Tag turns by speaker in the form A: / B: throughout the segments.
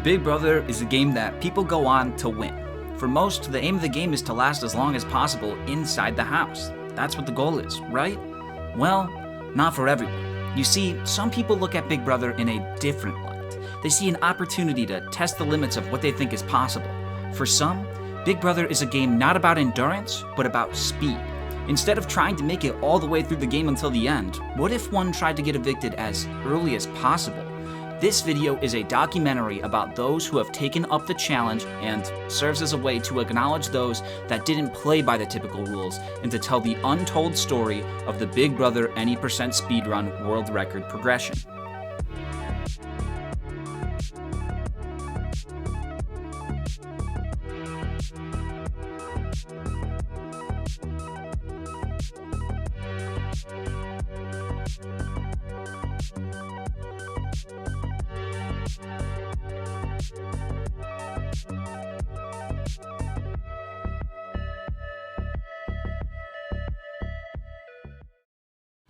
A: Big Brother is a game that people go on to win. For most, the aim of the game is to last as long as possible inside the house. That's what the goal is, right? Well, not for everyone. You see, some people look at Big Brother in a different light. They see an opportunity to test the limits of what they think is possible. For some, Big Brother is a game not about endurance, but about speed. Instead of trying to make it all the way through the game until the end, what if one tried to get evicted as early as possible? This video is a documentary about those who have taken up the challenge and serves as a way to acknowledge those that didn't play by the typical rules and to tell the untold story of the Big Brother any % speedrun world record progression.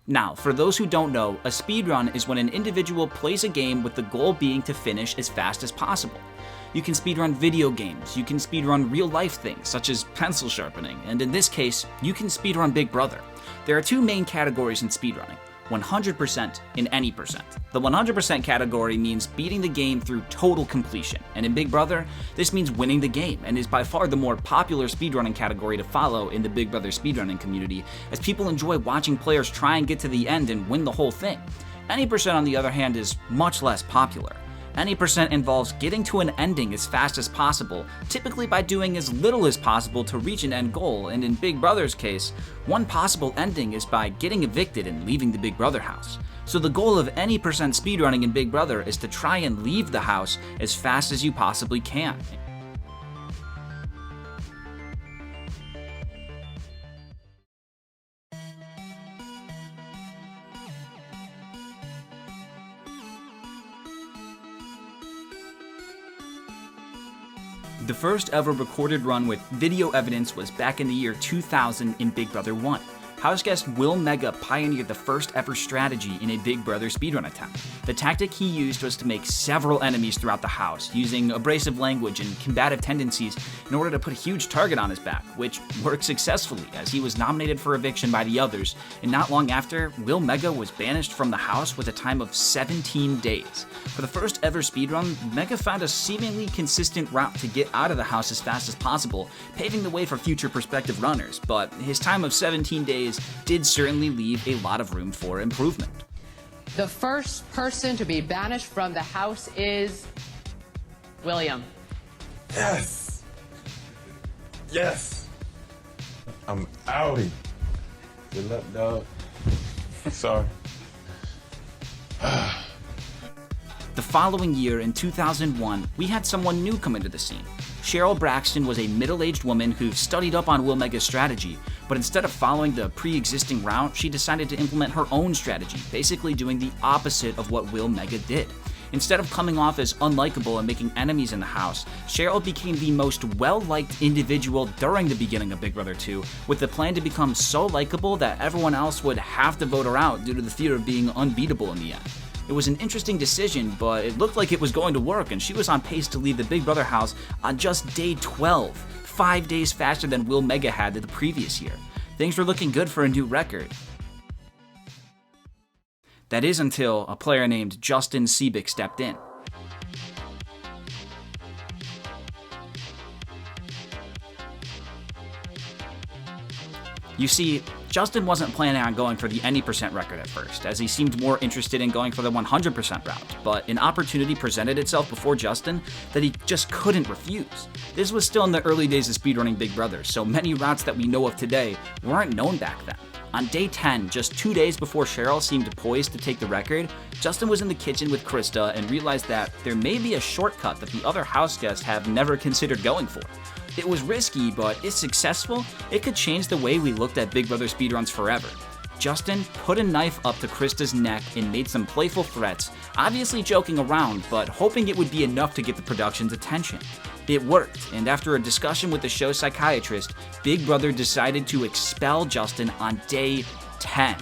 A: Now, for those who don't know, a speedrun is when an individual plays a game with the goal being to finish as fast as possible. You can speedrun video games, you can speedrun real-life things such as pencil sharpening, and in this case, you can speedrun Big Brother. There are two main categories in speedrunning: 100% and any %. The 100% category means beating the game through total completion, and in Big Brother, this means winning the game, and is by far the more popular speedrunning category to follow in the Big Brother speedrunning community, as people enjoy watching players try and get to the end and win the whole thing. Any %, on the other hand, is much less popular. Any % involves getting to an ending as fast as possible, typically by doing as little as possible to reach an end goal, and in Big Brother's case, one possible ending is by getting evicted and leaving the Big Brother house. So the goal of any % speedrunning in Big Brother is to try and leave the house as fast as you possibly can. The first ever recorded run with video evidence was back in the year 2000 in Big Brother 1. House guest Will Mega pioneered the first ever strategy in a Big Brother speedrun attempt. The tactic he used was to make several enemies throughout the house, using abrasive language and combative tendencies in order to put a huge target on his back, which worked successfully as he was nominated for eviction by the others, and not long after, Will Mega was banished from the house with a time of 17 days. For the first ever speedrun, Mega found a seemingly consistent route to get out of the house as fast as possible, paving the way for future prospective runners, but his time of 17 days did certainly leave a lot of room for improvement.
B: The first person to be banished from the house is William.
C: Yes. Yes. I'm outie. Good luck, dog. Sorry.
A: The following year, in 2001, we had someone new come into the scene. Cheryl Braxton was a middle-aged woman who studied up on Will Mega's strategy, but instead of following the pre-existing route, she decided to implement her own strategy, basically doing the opposite of what Will Mega did. Instead of coming off as unlikable and making enemies in the house, Cheryl became the most well-liked individual during the beginning of Big Brother 2, with the plan to become so likable that everyone else would have to vote her out due to the fear of being unbeatable in the end. It was an interesting decision, but it looked like it was going to work, and she was on pace to leave the Big Brother house on just day 12, 5 days faster than Will Mega had the previous year. Things were looking good for a new record. That is until a player named Justin Sebik stepped in. You see, Justin wasn't planning on going for the any % record at first, as he seemed more interested in going for the 100% route, but an opportunity presented itself before Justin that he just couldn't refuse. This was still in the early days of speedrunning Big Brother, so many routes that we know of today weren't known back then. On day 10, just 2 days before Cheryl seemed poised to take the record, Justin was in the kitchen with Krista and realized that there may be a shortcut that the other house guests have never considered going for. It was risky, but if successful, it could change the way we looked at Big Brother speedruns forever. Justin put a knife up to Krista's neck and made some playful threats, obviously joking around, but hoping it would be enough to get the production's attention. It worked, and after a discussion with the show's psychiatrist, Big Brother decided to expel Justin on day 10.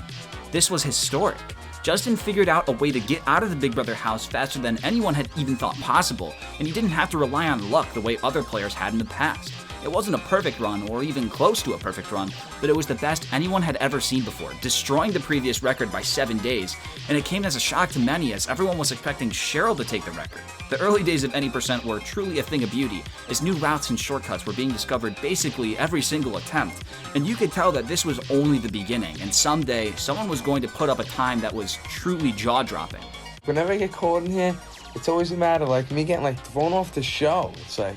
A: This was historic. Justin figured out a way to get out of the Big Brother house faster than anyone had even thought possible, and he didn't have to rely on luck the way other players had in the past. It wasn't a perfect run, or even close to a perfect run, but it was the best anyone had ever seen before, destroying the previous record by 7 days, and it came as a shock to many as everyone was expecting Cheryl to take the record. The early days of Any Percent were truly a thing of beauty, as new routes and shortcuts were being discovered basically every single attempt, and you could tell that this was only the beginning, and someday, someone was going to put up a time that was truly jaw-dropping.
C: Whenever I get caught in here, it's always a matter like me getting thrown off the show. It's like,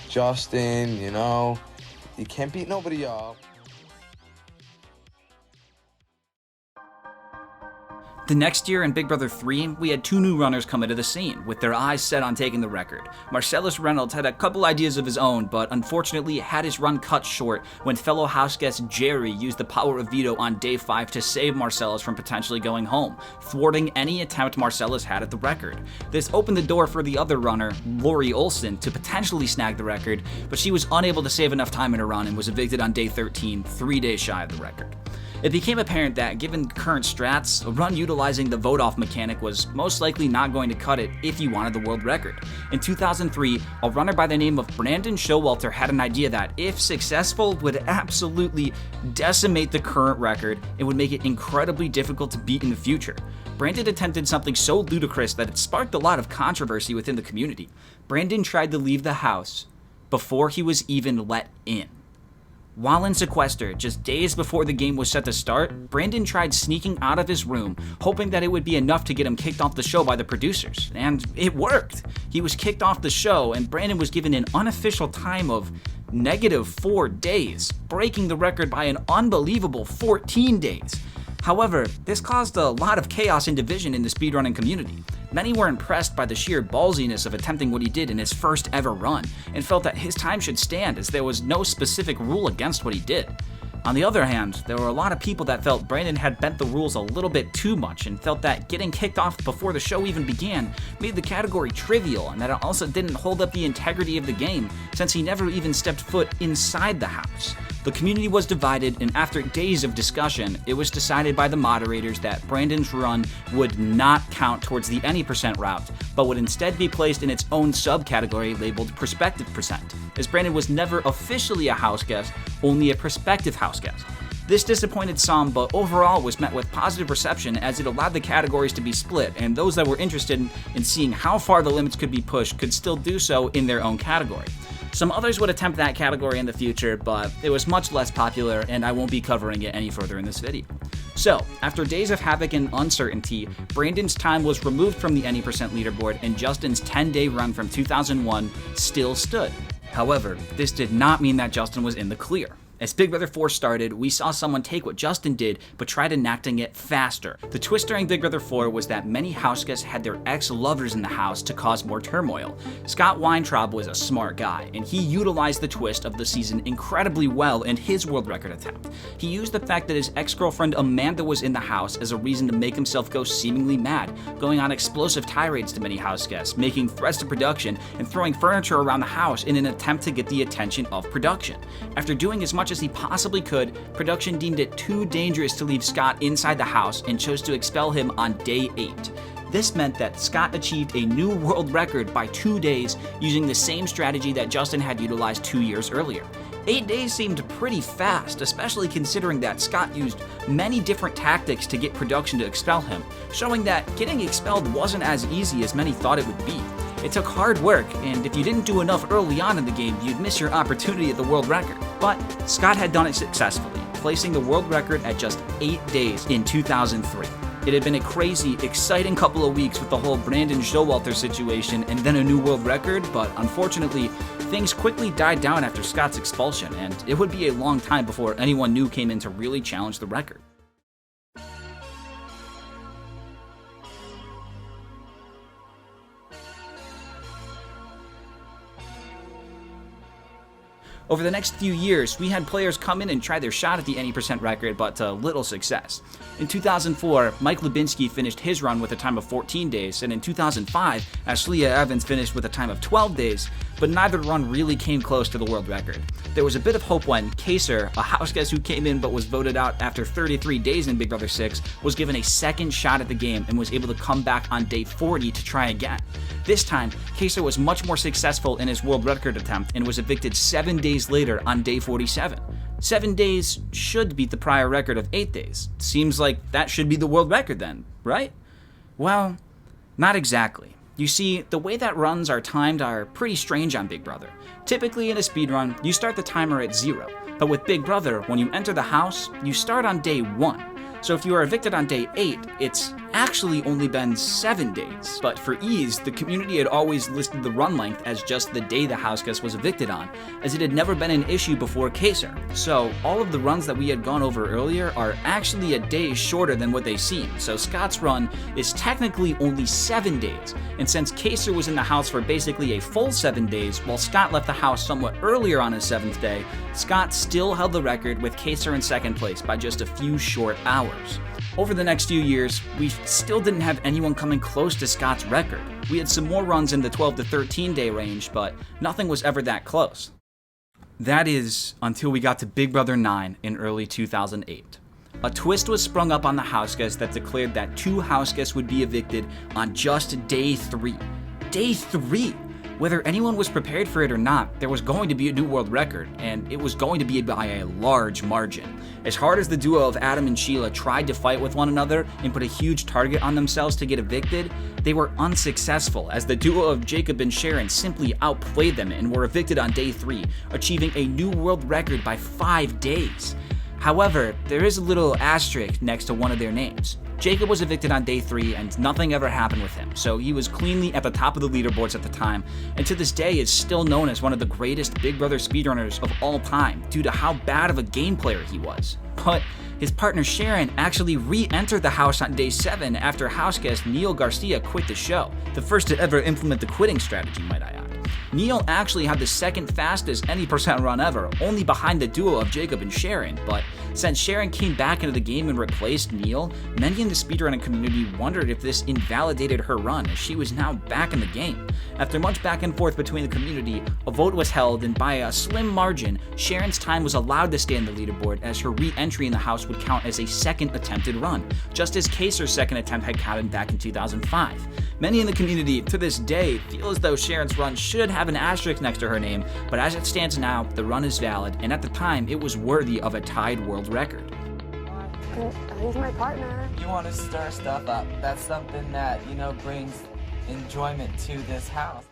C: Justin, you can't beat nobody up.
A: The next year in Big Brother 3, we had 2 new runners come into the scene, with their eyes set on taking the record. Marcellus Reynolds had a couple ideas of his own, but unfortunately had his run cut short when fellow houseguest Jerry used the power of veto on day 5 to save Marcellus from potentially going home, thwarting any attempt Marcellus had at the record. This opened the door for the other runner, Lori Olson, to potentially snag the record, but she was unable to save enough time in her run and was evicted on day 13, 3 days shy of the record. It became apparent that, given current strats, a run utilizing the vote-off mechanic was most likely not going to cut it if you wanted the world record. In 2003, a runner by the name of Brandon Showalter had an idea that, if successful, would absolutely decimate the current record and would make it incredibly difficult to beat in the future. Brandon attempted something so ludicrous that it sparked a lot of controversy within the community. Brandon tried to leave the house before he was even let in. While in sequester, just days before the game was set to start, Brandon tried sneaking out of his room, hoping that it would be enough to get him kicked off the show by the producers. And it worked! He was kicked off the show, and Brandon was given an unofficial time of -4 days, breaking the record by an unbelievable 14 days. However, this caused a lot of chaos and division in the speedrunning community. Many were impressed by the sheer ballsiness of attempting what he did in his first ever run, and felt that his time should stand as there was no specific rule against what he did. On the other hand, there were a lot of people that felt Brandon had bent the rules a little bit too much and felt that getting kicked off before the show even began made the category trivial and that it also didn't hold up the integrity of the game since he never even stepped foot inside the house. The community was divided, and after days of discussion, it was decided by the moderators that Brandon's run would not count towards the Any Percent route, but would instead be placed in its own subcategory labeled Prospective Percent, as Brandon was never officially a house guest, only a prospective house guest. This disappointed some, but overall was met with positive reception as it allowed the categories to be split, and those that were interested in seeing how far the limits could be pushed could still do so in their own category. Some others would attempt that category in the future, but it was much less popular, and I won't be covering it any further in this video. So, after days of havoc and uncertainty, Brandon's time was removed from the Any Percent leaderboard, and Justin's 10-day run from 2001 still stood. However, this did not mean that Justin was in the clear. As Big Brother 4 started, we saw someone take what Justin did, but tried enacting it faster. The twist during Big Brother 4 was that many house guests had their ex-lovers in the house to cause more turmoil. Scott Weintraub was a smart guy, and he utilized the twist of the season incredibly well in his world record attempt. He used the fact that his ex-girlfriend Amanda was in the house as a reason to make himself go seemingly mad, going on explosive tirades to many house guests, making threats to production, and throwing furniture around the house in an attempt to get the attention of production. After doing as much as he possibly could, production deemed it too dangerous to leave Scott inside the house and chose to expel him on day 8. This meant that Scott achieved a new world record by 2 days using the same strategy that Justin had utilized 2 years earlier. 8 days seemed pretty fast, especially considering that Scott used many different tactics to get production to expel him, showing that getting expelled wasn't as easy as many thought it would be. It took hard work, and if you didn't do enough early on in the game, you'd miss your opportunity at the world record. But Scott had done it successfully, placing the world record at just 8 days in 2003. It had been a crazy, exciting couple of weeks with the whole Brandon Showalter situation and then a new world record, but unfortunately, things quickly died down after Scott's expulsion, and it would be a long time before anyone new came in to really challenge the record. Over the next few years, we had players come in and try their shot at the any percent record, but to little success. In 2004, Mike Lubinsky finished his run with a time of 14 days, and in 2005, Ashleigh Evans finished with a time of 12 days, but neither run really came close to the world record. There was a bit of hope when Kaysar, a house guest who came in but was voted out after 33 days in Big Brother 6, was given a second shot at the game and was able to come back on day 40 to try again. This time, Kaysar was much more successful in his world record attempt and was evicted 7 days later on day 47. 7 days should beat the prior record of 8 days. Seems like that should be the world record then, right? Well, not exactly. You see, the way that runs are timed are pretty strange on Big Brother. Typically in a speedrun, you start the timer at 0, but with Big Brother, when you enter the house, you start on day 1. So if you are evicted on day 8, it's actually only been 7 days. But for ease, the community had always listed the run length as just the day the house guest was evicted on, as it had never been an issue before Kaysar. So all of the runs that we had gone over earlier are actually a day shorter than what they seem. So Scott's run is technically only 7 days. And since Kaysar was in the house for basically a full 7 days, while Scott left the house somewhat earlier on his 7th day, Scott still held the record with Kaysar in 2nd place by just a few short hours. Over the next few years, we still didn't have anyone coming close to Scott's record. We had some more runs in the 12 to 13 day range, but nothing was ever that close. That is, until we got to Big Brother 9 in early 2008. A twist was sprung up on the house guests that declared that 2 house guests would be evicted on just day 3. Day 3! Whether anyone was prepared for it or not, there was going to be a new world record, and it was going to be by a large margin. As hard as the duo of Adam and Sheila tried to fight with one another and put a huge target on themselves to get evicted, they were unsuccessful, as the duo of Jacob and Sharon simply outplayed them and were evicted on day 3, achieving a new world record by 5 days. However, there is a little asterisk next to one of their names. Jacob was evicted on day 3 and nothing ever happened with him, so he was cleanly at the top of the leaderboards at the time, and to this day is still known as one of the greatest Big Brother speedrunners of all time due to how bad of a game player he was. But his partner Sharon actually re-entered the house on day 7 after house guest Neil Garcia quit the show, the first to ever implement the quitting strategy, might I add. Neil actually had the 2nd fastest any percent run ever, only behind the duo of Jacob and Sharon, but since Sharon came back into the game and replaced Neil, many in the speedrunning community wondered if this invalidated her run, as she was now back in the game. After much back and forth between the community, a vote was held, and by a slim margin, Sharon's time was allowed to stay in the leaderboard, as her re-entry in the house would count as a 2nd attempted run, just as Kaysar's 2nd attempt had counted back in 2005. Many in the community, to this day, feel as though Sharon's run should have an asterisk next to her name, but as it stands now, the run is valid, and at the time, it was worthy of a tied world record.
D: He's my partner.
E: You want to stir stuff up. That's something that, brings enjoyment to this house.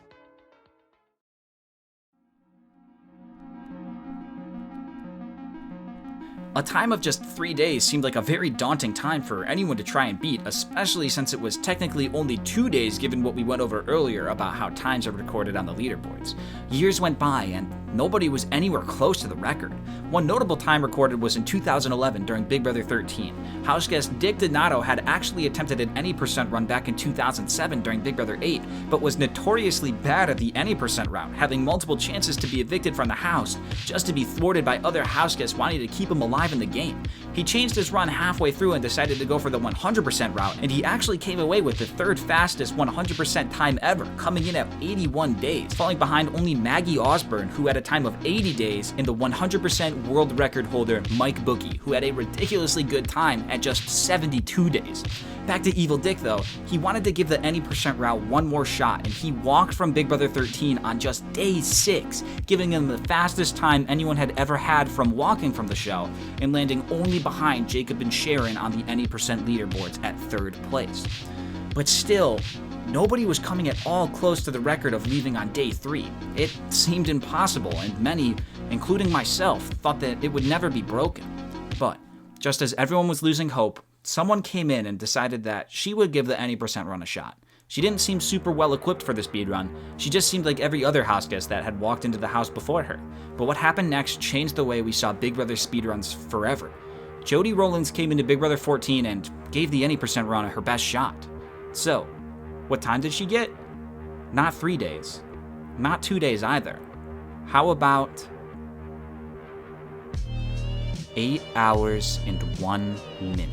A: A time of just 3 days seemed like a very daunting time for anyone to try and beat, especially since it was technically only 2 days given what we went over earlier about how times are recorded on the leaderboards. Years went by and nobody was anywhere close to the record. One notable time recorded was in 2011 during Big Brother 13. House guest Dick Donato had actually attempted an any percent run back in 2007 during Big Brother 8, but was notoriously bad at the any percent route, having multiple chances to be evicted from the house, just to be thwarted by other house guests wanting to keep him alive in the game. He changed his run halfway through and decided to go for the 100% route, and he actually came away with the 3rd fastest 100% time ever, coming in at 81 days, falling behind only Maggie Osborne, who had a time of 80 days, and the 100% world record holder Mike Bookie, who had a ridiculously good time at just 72 days. Back to Evil Dick though, he wanted to give the any percent route one more shot, and he walked from Big Brother 13 on just day 6, giving him the fastest time anyone had ever had from walking from the show, and landing only behind Jacob and Sharon on the any percent leaderboards at 3rd place. But still, nobody was coming at all close to the record of leaving on day 3. It seemed impossible, and many, including myself, thought that it would never be broken. But just as everyone was losing hope, someone came in and decided that she would give the any percent run a shot. She didn't seem super well equipped for the speedrun. She just seemed like every other house guest that had walked into the house before her. But what happened next changed the way we saw Big Brother speedruns forever. Jody Rowlands came into Big Brother 14 and gave the any percent run her best shot. So, what time did she get? Not 3 days. Not 2 days either. How about 8 hours and 1 minute,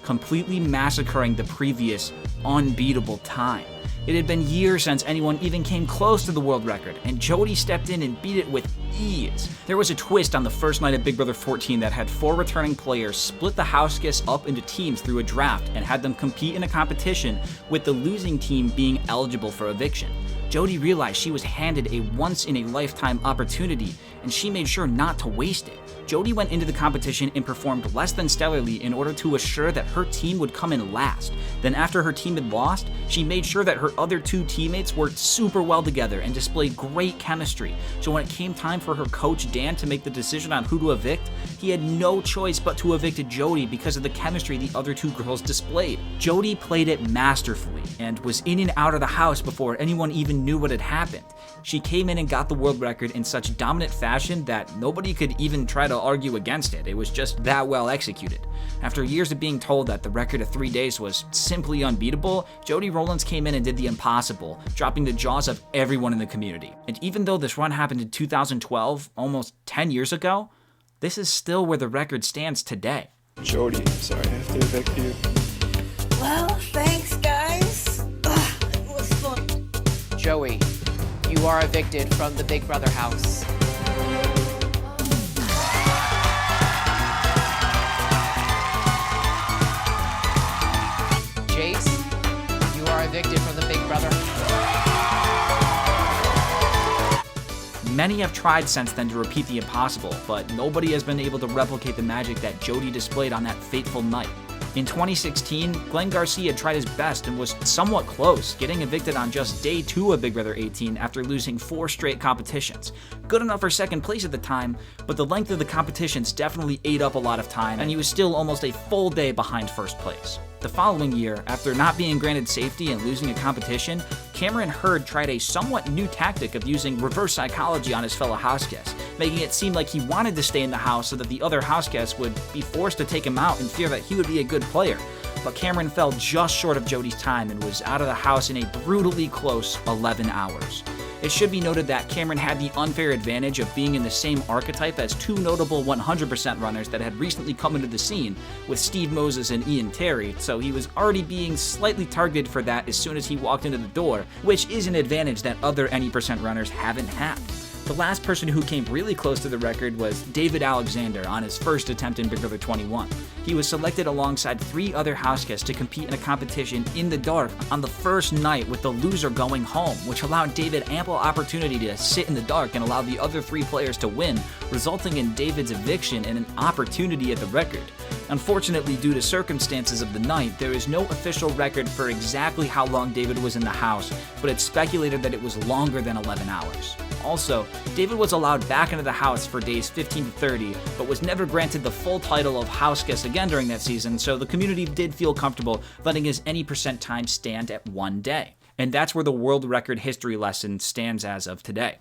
A: completely massacring the previous unbeatable time. It had been years since anyone even came close to the world record, and Jodi stepped in and beat it with ease. There was a twist on the first night of Big Brother 14 that had 4 returning players split the house guests up into teams through a draft and had them compete in a competition, with the losing team being eligible for eviction. Jodi realized she was handed a once-in-a-lifetime opportunity, and she made sure not to waste it. Jodi went into the competition and performed less than stellarly in order to assure that her team would come in last. Then after her team had lost, she made sure that her other 2 teammates worked super well together and displayed great chemistry. So when it came time for her coach Dan to make the decision on who to evict, he had no choice but to evict Jodi because of the chemistry the other 2 girls displayed. Jodi played it masterfully and was in and out of the house before anyone even knew what had happened. She came in and got the world record in such dominant fashion that nobody could even try to argue against it. It was just that well executed. After years of being told that the record of 3 days was simply unbeatable, Jodi Rowlands came in and did the impossible, dropping the jaws of everyone in the community. And even though this run happened in 2012, almost 10 years ago, this is still where the record stands today.
F: Jodi, I'm sorry I have to evict you.
G: Well, thanks, guys. It was fun.
B: Joey, you are evicted from the Big Brother house. Jace, you are evicted from the Big Brother.
A: Many have tried since then to repeat the impossible, but nobody has been able to replicate the magic that Jodi displayed on that fateful night. In 2016, Glenn Garcia tried his best and was somewhat close, getting evicted on just day 2 of Big Brother 18 after losing 4 straight competitions. Good enough for second place at the time, but the length of the competitions definitely ate up a lot of time, and he was still almost a full day behind first place. The following year, after not being granted safety and losing a competition, Cameron Hurd tried a somewhat new tactic of using reverse psychology on his fellow house guests, making it seem like he wanted to stay in the house so that the other house guests would be forced to take him out in fear that he would be a good player. But Cameron fell just short of Jodi's time and was out of the house in a brutally close 11 hours. It should be noted that Cameron had the unfair advantage of being in the same archetype as 2 notable 100% runners that had recently come into the scene, with Steve Moses and Ian Terry, so he was already being slightly targeted for that as soon as he walked into the door, which is an advantage that other any% runners haven't had. The last person who came really close to the record was David Alexander on his first attempt in Big Brother 21. He was selected alongside 3 other house guests to compete in a competition in the dark on the first night, with the loser going home, which allowed David ample opportunity to sit in the dark and allow the other 3 players to win, resulting in David's eviction and an opportunity at the record. Unfortunately, due to circumstances of the night, there is no official record for exactly how long David was in the house, but it's speculated that it was longer than 11 hours. Also, David was allowed back into the house for days 15 to 30, but was never granted the full title of house guest again during that season, so the community did feel comfortable letting his any% time stand at 1 day. And that's where the world record history lesson stands as of today.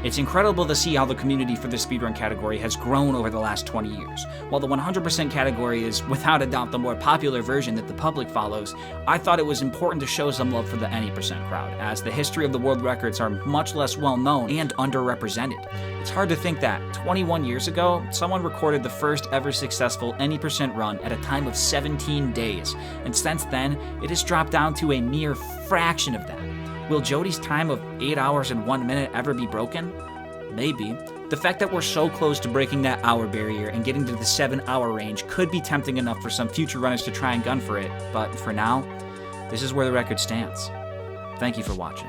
A: It's incredible to see how the community for the speedrun category has grown over the last 20 years. While the 100% category is without a doubt the more popular version that the public follows, I thought it was important to show some love for the any% crowd, as the history of the world records are much less well known and underrepresented. It's hard to think that 21 years ago, someone recorded the first ever successful any% run at a time of 17 days, and since then, it has dropped down to a mere fraction of that. Will Jodi's time of 8 hours and 1 minute ever be broken? Maybe. The fact that we're so close to breaking that hour barrier and getting to the 7-hour range could be tempting enough for some future runners to try and gun for it, but for now, this is where the record stands. Thank you for watching.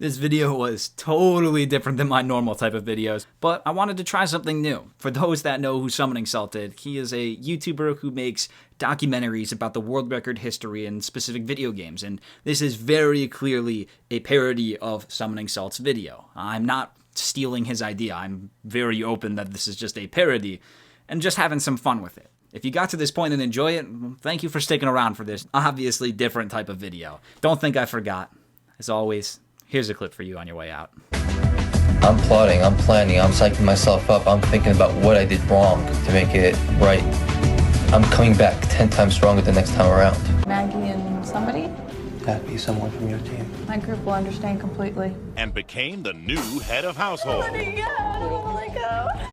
A: This video was totally different than my normal type of videos, but I wanted to try something new. For those that know who Summoning Salt is, he is a YouTuber who makes documentaries about the world record history in specific video games, and this is very clearly a parody of Summoning Salt's video. I'm not stealing his idea. I'm very open that this is just a parody and just having some fun with it. If you got to this point and enjoy it, thank you for sticking around for this obviously different type of video. Don't think I forgot. As always, here's a clip for you on your way out.
H: I'm plotting, I'm planning, I'm psyching myself up, I'm thinking about what I did wrong to make it right. I'm coming back 10 times stronger the next time around.
I: Maggie and somebody?
H: That'd be someone from your team.
I: My group will understand completely.
J: And became the new head of household.
I: Yeah, I don't want to let go.